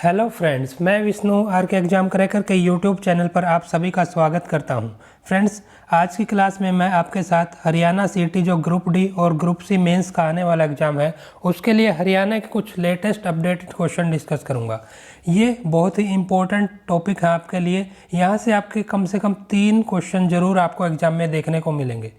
Hello friends, मैं Vishnu are के exam cracker के यूट्यूब चैनल पर आप सभी का स्वागत करता हूं। फ्रेंड्स, आज की क्लास में मैं आपके साथ हरियाणा सीटी जो ग्रुप डी और ग्रुप सी मेंस का आने वाला एग्जाम है उसके लिए हरियाणा के कुछ लेटेस्ट अपडेटेड क्वेश्चन डिस्कस करूंगा। ये बहुत ही इंपॉर्टेंट टॉपिक है आपके लिए। यहाँ से आपके कम से कम 3 क्वेश्चन जरूर आपको एग्जाम में देखने को मिलेंगे।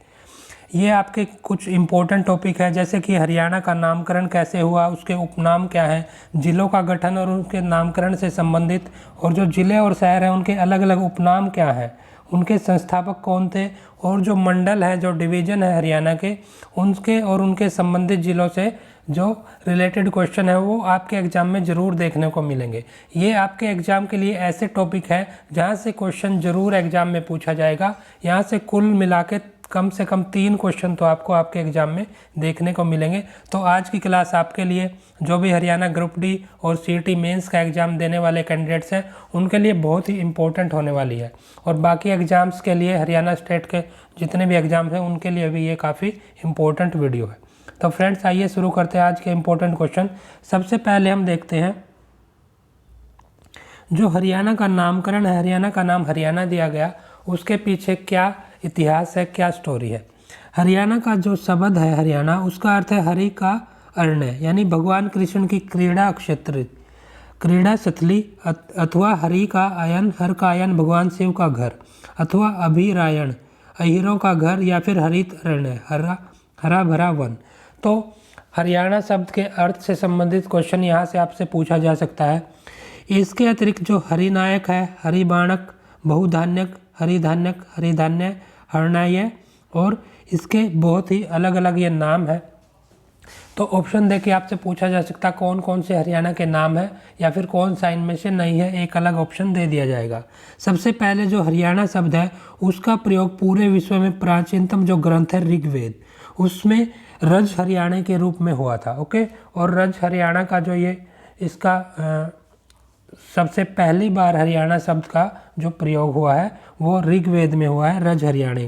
ये आपके कुछ इम्पोर्टेंट टॉपिक है, जैसे कि हरियाणा का नामकरण कैसे हुआ, उसके उपनाम क्या हैं, जिलों का गठन और उनके नामकरण से संबंधित, और जो जिले और शहर हैं उनके अलग अलग उपनाम क्या हैं, उनके संस्थापक कौन थे, और जो मंडल है, जो डिवीज़न है हरियाणा के, उनके और उनके संबंधित जिलों से जो रिलेटेड क्वेश्चन है वो आपके एग्ज़ाम में ज़रूर देखने को मिलेंगे। ये आपके एग्ज़ाम के लिए ऐसे टॉपिक है जहाँ से क्वेश्चन ज़रूर एग्ज़ाम में पूछा जाएगा। यहाँ से कुल मिला के कम से कम 3 क्वेश्चन तो आपको आपके एग्ज़ाम में देखने को मिलेंगे। तो आज की क्लास आपके लिए जो भी हरियाणा ग्रुप डी और सीटी मेंस का एग्ज़ाम देने वाले कैंडिडेट्स हैं उनके लिए बहुत ही इम्पोर्टेंट होने वाली है, और बाकी एग्ज़ाम्स के लिए, हरियाणा स्टेट के जितने भी एग्ज़ाम्स हैं उनके लिए भी ये काफ़ी इम्पोर्टेंट वीडियो है। तो फ्रेंड्स, आइए शुरू करते हैं आज के इम्पोर्टेंट क्वेश्चन। सबसे पहले हम देखते हैं जो हरियाणा का नामकरण है, हरियाणा का नाम हरियाणा दिया गया, उसके पीछे क्या इतिहास है, क्या स्टोरी है। हरियाणा का जो शब्द है हरियाणा, उसका अर्थ है हरि का अरण्य, यानी भगवान कृष्ण की क्रीड़ा क्षेत्र, क्रीड़ा स्थली, अथवा हरि का आयन, हर का आयन भगवान शिव का घर, अथवा अभिरायण, अहिरों का घर, या फिर हरित अरण्य, हरा भरा वन। तो हरियाणा शब्द के अर्थ से संबंधित क्वेश्चन यहाँ से आपसे पूछा जा सकता है। इसके अतिरिक्त जो हरिनायक है, हरिबाणक, बहुधान्यक, हरिधान्यक, हरिधान्य, हरनाय, और इसके बहुत ही अलग अलग ये नाम है। तो ऑप्शन दे के आपसे पूछा जा सकता है कौन कौन से हरियाणा के नाम है, या फिर कौन सा इनमें से नहीं है, एक अलग ऑप्शन दे दिया जाएगा। सबसे पहले जो हरियाणा शब्द है उसका प्रयोग पूरे विश्व में प्राचीनतम जो ग्रंथ है ऋग्वेद, उसमें रज हरियाणा के रूप में हुआ था। ओके, और रज हरियाणा का जो ये इसका सबसे पहली बार हरियाणा शब्द का जो प्रयोग हुआ है वो ऋग्वेद में हुआ है, रज हरियाणा।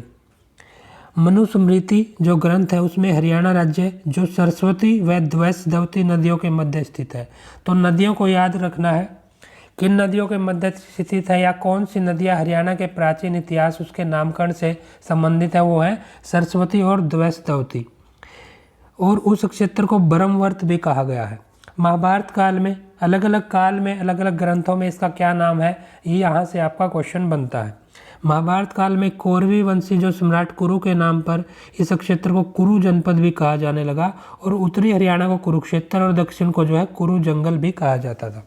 मनुस्मृति जो ग्रंथ है उसमें हरियाणा राज्य जो सरस्वती व द्वैसदवती नदियों के मध्य स्थित है। तो नदियों को याद रखना है, किन नदियों के मध्य स्थित है या कौन सी नदियां हरियाणा के प्राचीन इतिहास उसके नामकरण से संबंधित है, वो है सरस्वती और द्वैसदवती। और उस क्षेत्र को ब्रह्मवर्त भी कहा गया है। महाभारत काल में अलग अलग काल में अलग अलग ग्रंथों में इसका क्या नाम है, ये यहाँ से आपका क्वेश्चन बनता है। महाभारत काल में कौरवी वंशी जो सम्राट कुरु के नाम पर इस क्षेत्र को कुरु जनपद भी कहा जाने लगा, और उत्तरी हरियाणा को कुरुक्षेत्र और दक्षिण को जो है कुरु जंगल भी कहा जाता था।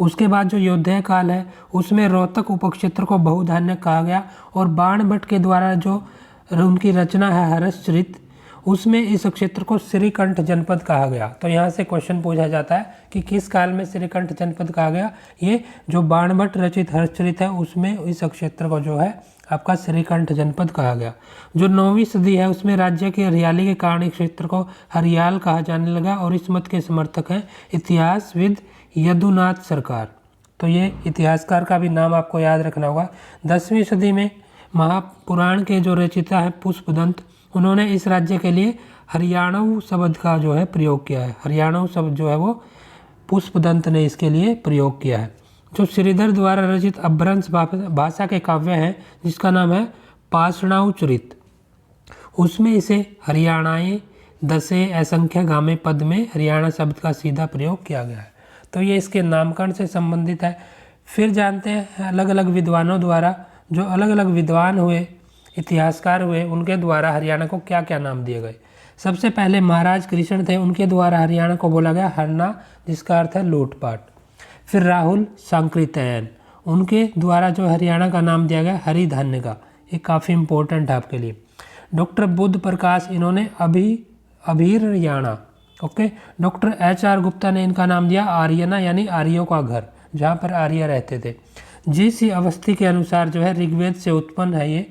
उसके बाद जो योध्या काल है उसमें रोहतक उपक्षेत्र को बहुधान्य कहा गया, और बाणभट्ट के द्वारा जो उनकी रचना है हर्षचरित, उसमें इस क्षेत्र को श्रीकंठ जनपद कहा गया। तो यहाँ से क्वेश्चन पूछा जाता है कि किस काल में श्रीकंठ जनपद कहा गया। ये जो बाणभट्ट रचित हर्षचरित है उसमें इस क्षेत्र को जो है आपका श्रीकंठ जनपद कहा गया। जो 9वीं सदी है उसमें राज्य की हरियाली के कारण इस क्षेत्र को हरियाल कहा जाने लगा, और इस मत के समर्थक हैं इतिहासविद यदुनाथ सरकार। तो ये इतिहासकार का भी नाम आपको याद रखना होगा। 10वीं सदी में महापुराण के जो रचयिता है पुष्पदंत, उन्होंने इस राज्य के लिए हरियाणवी शब्द का जो है प्रयोग किया है। हरियाणवी शब्द जो है वो पुष्पदंत ने इसके लिए प्रयोग किया है। जो श्रीधर द्वारा रचित अपभ्रंश भाषा के काव्य हैं जिसका नाम है पाषाणव चरित, उसमें इसे हरियाणाए दसे असंख्य गामे पद में हरियाणा शब्द का सीधा प्रयोग किया गया है। तो ये इसके नामकरण से संबंधित है। फिर जानते हैं अलग अलग विद्वानों द्वारा, जो अलग अलग विद्वान हुए, इतिहासकार हुए, उनके द्वारा हरियाणा को क्या क्या नाम दिए गए। सबसे पहले महाराज कृष्ण थे, उनके द्वारा हरियाणा को बोला गया हरना, जिसका अर्थ है लूटपाट। फिर राहुल सांकृत्यायन, उनके द्वारा जो हरियाणा का नाम दिया गया हरिधान्य का। ये काफ़ी इंपॉर्टेंट है आपके लिए। डॉक्टर बुद्ध प्रकाश, इन्होंने अभिरयाणा। ओके, डॉक्टर HR गुप्ता ने इनका नाम दिया आर्यना, यानी आर्यों का घर, जहाँ पर आर्य रहते थे। GC अवस्थी के अनुसार जो है ऋग्वेद से उत्पन्न है ये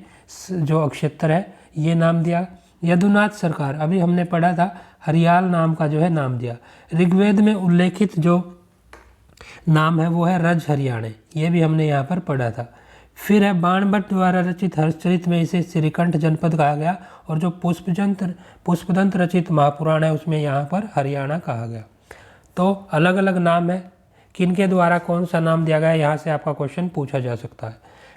जो क्षेत्र है, ये नाम दिया। यदुनाथ सरकार, अभी हमने पढ़ा था, हरियाल नाम का जो है नाम दिया। ऋग्वेद में उल्लेखित जो नाम है वो है रज हरियाणा, ये भी हमने यहाँ पर पढ़ा था। फिर है बाणभट्ट द्वारा रचित हर्षचरित में इसे श्रीकंठ जनपद कहा गया, और जो पुष्पदंत रचित महापुराण है उसमें यहाँ पर हरियाणा कहा गया। तो अलग अलग नाम है, किनके द्वारा कौन सा नाम दिया गया है, यहाँ से आपका क्वेश्चन पूछा जा सकता है।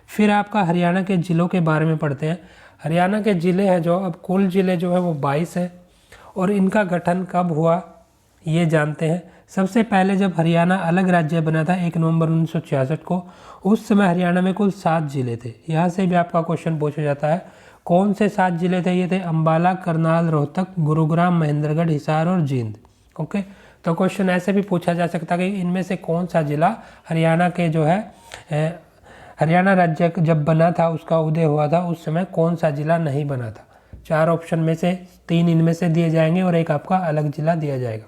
फिर आपका हरियाणा के ज़िलों के बारे में पढ़ते हैं। हरियाणा के ज़िले हैं जो, अब कुल ज़िले जो है वो 22 हैं और इनका गठन कब हुआ ये जानते हैं। सबसे पहले जब हरियाणा अलग राज्य बना था 1 नवंबर 1966 को, उस समय हरियाणा में कुल 7 जिले थे। यहाँ से भी आपका क्वेश्चन पूछा जाता है कौन से 7 जिले थे। ये थे अम्बाला, करनाल, रोहतक, गुरुग्राम, महेंद्रगढ़, हिसार और जींद। ओके, तो क्वेश्चन ऐसे भी पूछा जा सकता है कि इनमें से कौन सा जिला हरियाणा के जो है हरियाणा राज्य जब बना था, उसका उदय हुआ था, उस समय कौन सा जिला नहीं बना था। 4 ऑप्शन में से 3 इनमें से दिए जाएंगे और एक आपका अलग जिला दिया जाएगा।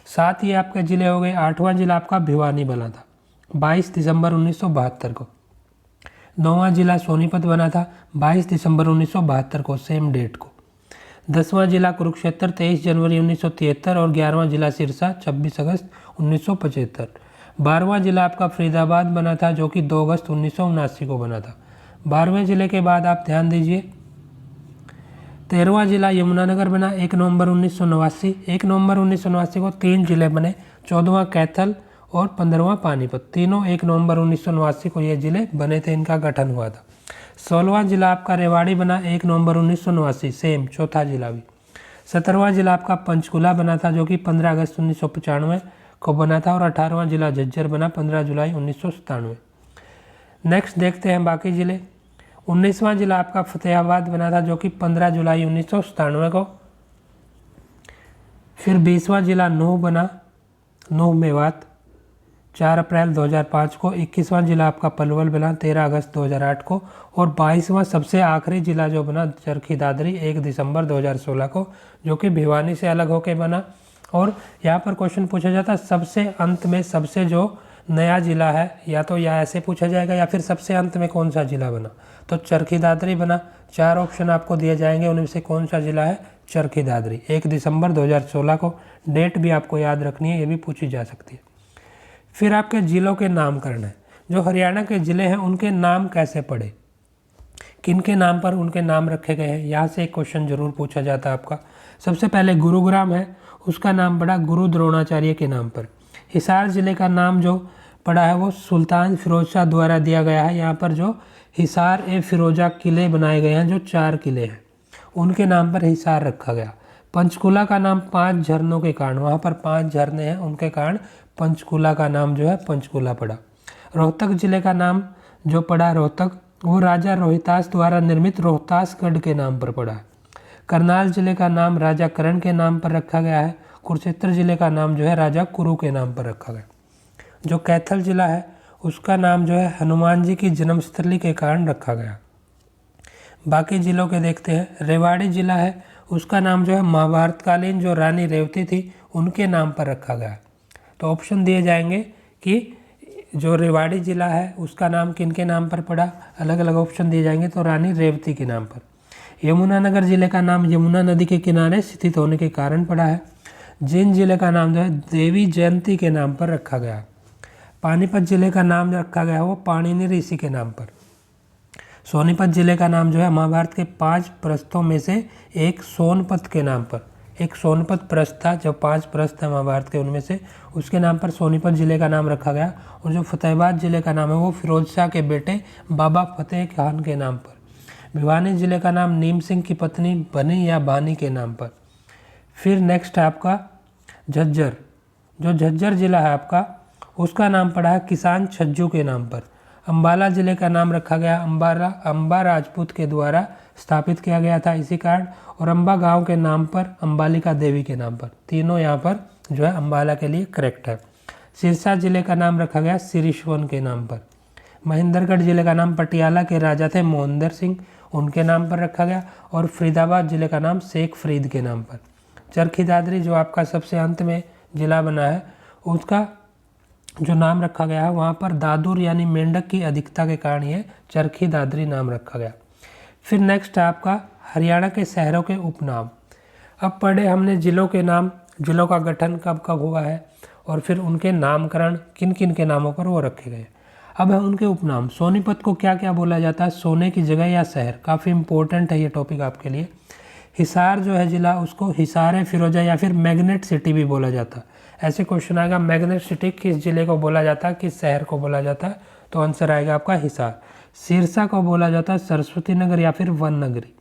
7 ये आपके ज़िले हो गए। 8वां जिला आपका भिवानी बना था 22 दिसंबर 1972 को। 9वां जिला सोनीपत बना था 22 दिसंबर 1972 को, सेम डेट को। 10वां जिला कुरुक्षेत्र 23 जनवरी 1973 और 11वां जिला सिरसा 26 अगस्त 1975। 12वां जिला आपका फरीदाबाद बना था जो कि 2 अगस्त 1979 को बना था। 12वें जिले के बाद आप ध्यान दीजिए 13वां जिला यमुनानगर बना 1 नवंबर 1989। 1 नवंबर 1989 को 3 जिले बने, 14वां कैथल और 15वां पानीपत। तीनों 1 नवंबर 1989 को ये जिले बने थे, इनका गठन हुआ था। 16वां जिला आपका रेवाड़ी बना 1 नवंबर 1989, सेम चौथा जिला भी। 17वां जिला आपका पंचकुला बना था जो कि 15 अगस्त 1995 को बना था और 18वां जिला झज्जर बना 15 जुलाई 1997। नेक्स्ट देखते हैं बाकी ज़िले। 19वां जिला आपका फतेहाबाद बना था जो कि 15 जुलाई 1997 को। फिर 20वां जिला नूह बना, नूह मेवात 4 अप्रैल 2005 को। 21वां जिला आपका पलवल बना 13 अगस्त 2008 को और 22वां सबसे आखिरी जिला जो बना चरखी दादरी 1 दिसंबर 2016 को, जो कि भिवानी से अलग होकर बना। और यहाँ पर क्वेश्चन पूछा जाता है सबसे अंत में सबसे जो नया जिला है, या तो या ऐसे पूछा जाएगा या फिर सबसे अंत में कौन सा जिला बना, तो चरखी दादरी बना। 4 ऑप्शन आपको दिए जाएंगे, उनमें से कौन सा जिला है, चरखी दादरी। 1 दिसंबर 2016 को, डेट भी आपको याद रखनी है, ये भी पूछी जा सकती है। फिर आपके ज़िलों के नामकरण है। जो हरियाणा के ज़िले हैं उनके नाम कैसे पड़े, किन के नाम पर उनके नाम रखे गए हैं, यहाँ से एक क्वेश्चन जरूर पूछा जाता है आपका। सबसे पहले गुरुग्राम है, उसका नाम पड़ा गुरु द्रोणाचार्य के नाम पर। हिसार ज़िले का नाम जो पड़ा है वो सुल्तान फिरोज शाह द्वारा दिया गया है। यहाँ पर जो हिसार ए फिरोजा किले बनाए गए हैं, जो 4 किले हैं, उनके नाम पर हिसार रखा गया। पंचकुला का नाम 5 झरनों के कारण, वहाँ पर 5 झरने हैं, उनके कारण पंचकुला का नाम जो है पंचकुला पड़ा। रोहतक ज़िले का नाम जो पड़ा रोहतक, वो राजा रोहितास द्वारा निर्मित रोहतासगढ़ के नाम पर पड़ा है। करनाल ज़िले का नाम राजा करण के नाम पर रखा गया है। कुरुक्षेत्र ज़िले का नाम जो है राजा कुरु के नाम पर रखा गया। जो कैथल ज़िला है उसका नाम जो है हनुमान जी की जन्मस्थली के कारण रखा गया। बाकी ज़िलों के देखते हैं। रेवाड़ी ज़िला है, उसका नाम जो है महाभारतकालीन जो रानी रेवती थी उनके नाम पर रखा गया। तो ऑप्शन दिए जाएंगे कि जो रेवाड़ी ज़िला है उसका नाम किन के नाम पर पड़ा, अलग अलग ऑप्शन दिए जाएंगे, तो रानी रेवती के नाम पर। यमुनानगर ज़िले का नाम यमुना नदी के किनारे स्थित होने के कारण पड़ा है। जींद ज़िले का नाम जो है देवी जयंती के नाम पर रखा गया। पानीपत ज़िले का नाम रखा गया वो पाणिनि ऋषि के नाम पर। सोनीपत ज़िले का नाम जो है महाभारत के 5 प्रस्थों में से एक सोनपत के नाम पर, एक सोनपत प्रस्थ था, जो 5 प्रस्थ है महाभारत के उनमें से, उसके नाम पर सोनीपत ज़िले का नाम रखा गया। और जो फतेहाबाद ज़िले का नाम है वो फिरोज शाह के बेटे बाबा फतेह खान के नाम पर। भिवानी ज़िले का नाम नीम सिंह की पत्नी बनी या बानी के नाम पर। फिर नेक्स्ट है आपका झज्जर। जो झज्जर ज़िला है आपका उसका नाम पड़ा है किसान छज्जू के नाम पर। अम्बाला ज़िले का नाम रखा गया अम्बा राजपूत के द्वारा स्थापित किया गया था इसी कारण, और अम्बा गांव के नाम पर अम्बालिका देवी के नाम पर। तीनों यहाँ पर जो है अम्बाला के लिए करेक्ट है। सिरसा ज़िले का नाम रखा गया सिरिश्वन के नाम पर। महेंद्रगढ़ ज़िले का नाम पटियाला के राजा थे मोहनदर सिंह, उनके नाम पर रखा गया। और फरीदाबाद ज़िले का नाम शेख फरीद के नाम पर। चरखी दादरी जो आपका सबसे अंत में ज़िला बना है उसका जो नाम रखा गया है वहाँ पर दादुर यानी मेंढक की अधिकता के कारण ये चरखी दादरी नाम रखा गया। फिर नेक्स्ट है आपका हरियाणा के शहरों के उपनाम। अब पढ़े हमने ज़िलों के नाम, ज़िलों का गठन कब कब हुआ है और फिर उनके नामकरण किन किन के नामों पर वो रखे गए। अब है उनके उपनाम। सोनीपत को क्या क्या बोला जाता है, सोने की जगह या शहर, काफ़ी इंपॉर्टेंट है ये टॉपिक आपके लिए। हिसार जो है ज़िला उसको हिसार फिरोजा या फिर मैग्नेट सिटी भी बोला जाता है। ऐसे क्वेश्चन आएगा मैग्नेट सिटी किस जिले को बोला जाता है, किस शहर को बोला जाता है, तो आंसर आएगा आपका हिसार। सिरसा को बोला जाता है सरस्वती नगर या फिर वन नगरी।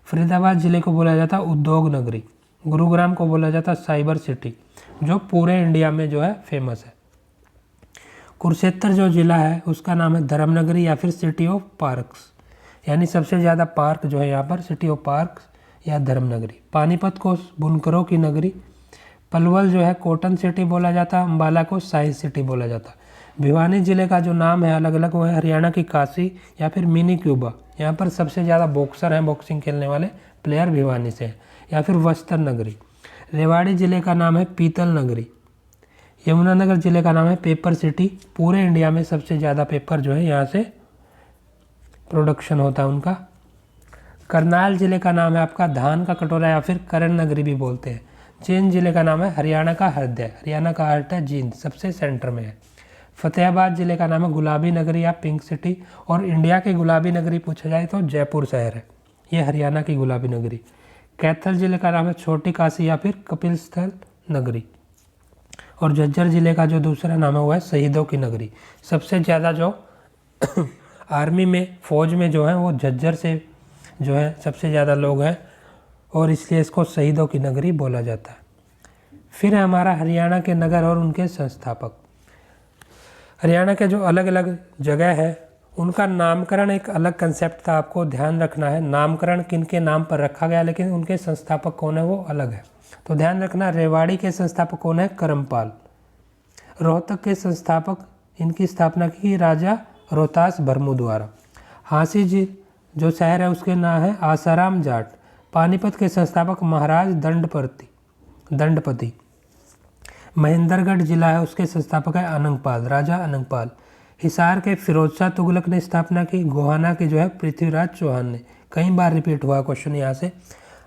फरीदाबाद जिले को बोला जाता है उद्योग नगरी। गुरुग्राम को बोला जाता है साइबर सिटी, जो पूरे इंडिया में जो है फेमस है। कुरुक्षेत्र जो जिला है उसका नाम है धर्मनगरी या फिर सिटी ऑफ पार्क्स, यानी सबसे ज़्यादा पार्क जो है यहाँ पर सिटी ऑफ पार्क्स या धर्मनगरी। पानीपत को बुनकरों की नगरी। पलवल जो है कॉटन सिटी बोला जाता है। अम्बाला को साइंस सिटी बोला जाता है। भिवानी जिले का जो नाम है अलग अलग वो है हरियाणा की काशी या फिर मिनी क्यूबा। यहाँ पर सबसे ज़्यादा बॉक्सर हैं, बॉक्सिंग खेलने वाले प्लेयर भिवानी से हैं। या फिर वस्त्र नगरी। रेवाड़ी जिले का नाम है पीतल नगरी। यमुनानगर जिले का नाम है पेपर सिटी। पूरे इंडिया में सबसे ज़्यादा पेपर जो है यहाँ से प्रोडक्शन होता है उनका। करनाल जिले का नाम है आपका धान का कटोरा या फिर करण नगरी भी बोलते हैं। जींद जिले का नाम है हरियाणा का हृदय। हरियाणा का हृदय जींद सबसे सेंटर में है। फतेहाबाद जिले का नाम है गुलाबी नगरी या पिंक सिटी। और इंडिया की गुलाबी नगरी पूछा जाए तो जयपुर शहर है, ये हरियाणा की गुलाबी नगरी। कैथल जिले का नाम है छोटी काशी या फिर कपिल स्थल नगरी। और झज्जर जिले का जो दूसरा नाम है वो है शहीदों की नगरी। सबसे ज़्यादा जो आर्मी में फौज में जो है वो झज्जर से जो है सबसे ज़्यादा लोग हैं और इसलिए इसको शहीदों की नगरी बोला जाता है। फिर है हमारा हरियाणा के नगर और उनके संस्थापक। हरियाणा के जो अलग अलग जगह है उनका नामकरण एक अलग कंसेप्ट था, आपको ध्यान रखना है। नामकरण किन के नाम पर रखा गया लेकिन उनके संस्थापक कौन है वो अलग है, तो ध्यान रखना। रेवाड़ी के संस्थापक कौन है, करमपाल। रोहतक के संस्थापक, इनकी स्थापना की राजा रोहतास भरमू द्वारा। हांसी जी जो शहर है उसके नाम है आसाराम जाट। पानीपत के संस्थापक महाराज दंडपति। महेंद्रगढ़ जिला है उसके संस्थापक है अनंगपाल, राजा अनंगपाल। हिसार के फिरोज शाह तुगलक ने स्थापना की। गोहाना की जो है पृथ्वीराज चौहान ने। कई बार रिपीट हुआ क्वेश्चन यहाँ से।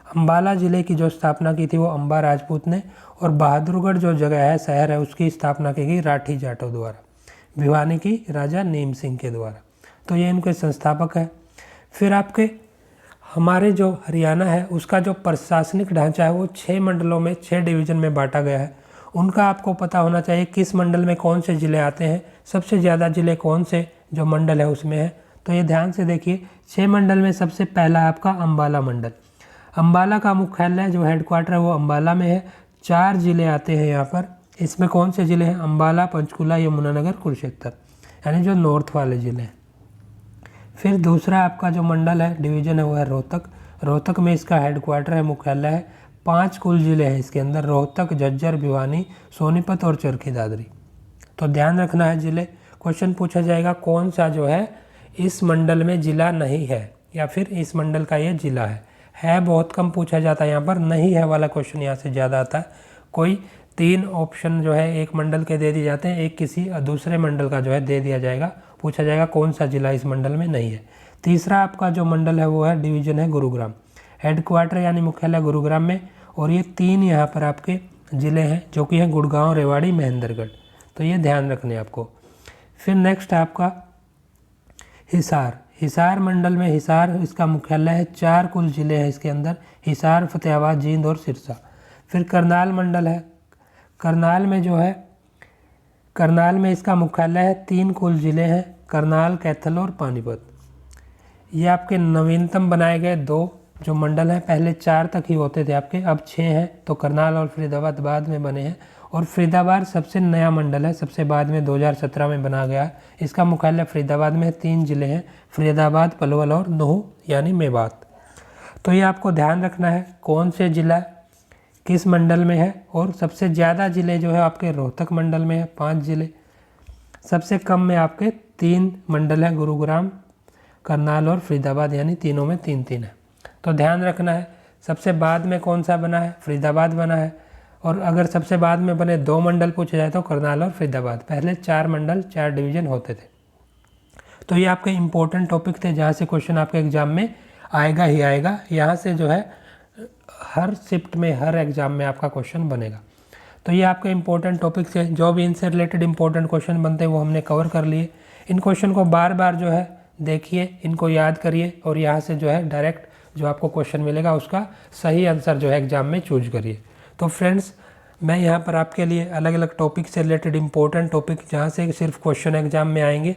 अम्बाला जिले की जो स्थापना की थी वो अम्बा राजपूत ने। और बहादुरगढ़ जो जगह है शहर है उसकी स्थापना की गई राठी जाटों द्वारा। भिवानी की राजा नीम सिंह के द्वारा। तो ये इनके संस्थापक है। फिर आपके हमारे जो हरियाणा है उसका जो प्रशासनिक ढांचा है वो 6 मंडलों में 6 डिवीज़न में बांटा गया है। उनका आपको पता होना चाहिए किस मंडल में कौन से ज़िले आते हैं, सबसे ज़्यादा ज़िले कौन से जो मंडल है उसमें है। तो ये ध्यान से देखिए, 6 मंडल में सबसे पहला है आपका अम्बाला मंडल। अम्बाला का मुख्यालय जो हेडक्वार्टर है वो अम्बाला में है। 4 ज़िले आते हैं यहाँ पर। इसमें कौन से ज़िले हैं, अम्बाला, पंचकुला, यमुनानगर, कुरुक्षेत्र, यानी जो नॉर्थ वाले ज़िले हैं। फिर दूसरा आपका जो मंडल है डिवीज़न है वो है रोहतक। रोहतक में इसका हेडक्वार्टर है, मुख्यालय है। 5 कुल ज़िले हैं इसके अंदर, रोहतक, झज्जर, भिवानी, सोनीपत और चरखी दादरी। तो ध्यान रखना है ज़िले। क्वेश्चन पूछा जाएगा कौन सा जो है इस मंडल में ज़िला नहीं है या फिर इस मंडल का ये ज़िला है बहुत कम पूछा जाता है यहाँ पर। नहीं है वाला क्वेश्चन यहाँ से ज़्यादा आता है। कोई 3 ऑप्शन जो है एक मंडल के दे दिए जाते हैं, एक किसी दूसरे मंडल का जो है दे दिया जाएगा। पूछा जाएगा कौन सा ज़िला इस मंडल में नहीं है। तीसरा आपका जो मंडल है वो है डिवीज़न है गुरुग्राम। हेडक्वार्टर यानी मुख्यालय गुरुग्राम में। और ये 3 यहाँ पर आपके ज़िले हैं जो कि हैं गुड़गांव, रेवाड़ी, महेंद्रगढ़। तो ये ध्यान रखने आपको। फिर नेक्स्ट है आपका हिसार। हिसार मंडल में हिसार इसका मुख्यालय है। 4 कुल ज़िले हैं इसके अंदर, हिसार, फतेहाबाद, जींद और सिरसा। फिर करनाल मंडल है। करनाल में जो है करनाल में इसका मुख्यालय है। 3 कुल ज़िले हैं, करनाल, कैथल और पानीपत। ये आपके नवीनतम बनाए गए 2 जो मंडल हैं। पहले 4 तक ही होते थे आपके, अब 6 हैं। तो करनाल और फरीदाबाद बाद में बने हैं। और फरीदाबाद सबसे नया मंडल है, सबसे बाद में 2017 में बना गया। इसका मुख्यालय फरीदाबाद में है। 3 ज़िले हैं, फरीदाबाद, पलवल और नूह यानी मेवात। तो ये आपको ध्यान रखना है कौन से ज़िला किस मंडल में है। और सबसे ज़्यादा ज़िले जो है आपके रोहतक मंडल में है, 5 ज़िले। सबसे कम में आपके 3 मंडल हैं, गुरुग्राम, करनाल और फरीदाबाद, यानी तीनों में 3-3 है। तो ध्यान रखना है। सबसे बाद में कौन सा बना है, फरीदाबाद बना है। और अगर सबसे बाद में बने 2 मंडल पूछे जाए तो करनाल और फरीदाबाद। पहले 4 मंडल 4 डिवीज़न होते थे। तो ये आपके इम्पोर्टेंट टॉपिक थे जहाँ से क्वेश्चन आपके एग्ज़ाम में आएगा ही आएगा। यहाँ से जो है हर शिफ्ट में हर एग्ज़ाम में आपका क्वेश्चन बनेगा। तो ये आपके इम्पोर्टेंट टॉपिक्स हैं, जो भी इनसे रिलेटेड इम्पोर्टेंट क्वेश्चन बनते हैं वो हमने कवर कर लिए। इन क्वेश्चन को बार बार जो है देखिए, इनको याद करिए और यहाँ से जो है डायरेक्ट जो आपको क्वेश्चन मिलेगा उसका सही आंसर जो है एग्ज़ाम में चूज करिए। तो फ्रेंड्स, मैं यहाँ पर आपके लिए अलग अलग टॉपिक से रिलेटेड इंपॉर्टेंट टॉपिक जहाँ से सिर्फ क्वेश्चन एग्जाम में आएंगे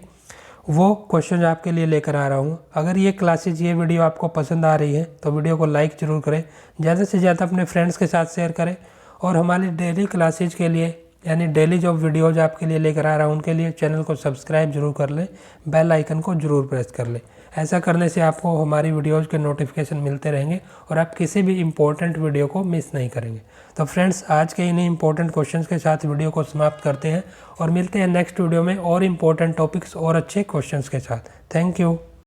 वो क्वेश्चन आपके लिए लेकर आ रहा हूँ। अगर ये क्लासेज ये वीडियो आपको पसंद आ रही है तो वीडियो को लाइक ज़रूर करें, ज़्यादा से ज़्यादा अपने फ्रेंड्स के साथ शेयर करें, और हमारी डेली क्लासेज के लिए यानी डेली जो वीडियोज आपके लिए लेकर आ रहा हूँ उनके लिए चैनल को सब्सक्राइब जरूर कर लें, बेल आइकन को ज़रूर प्रेस कर लें। ऐसा करने से आपको हमारी वीडियोज़ के नोटिफिकेशन मिलते रहेंगे और आप किसी भी इम्पोर्टेंट वीडियो को मिस नहीं करेंगे। तो फ्रेंड्स, आज के इन्हीं इंपॉर्टेंट क्वेश्चंस के साथ वीडियो को समाप्त करते हैं और मिलते हैं नेक्स्ट वीडियो में और इम्पोर्टेंट टॉपिक्स और अच्छे क्वेश्चंस के साथ। Thank you.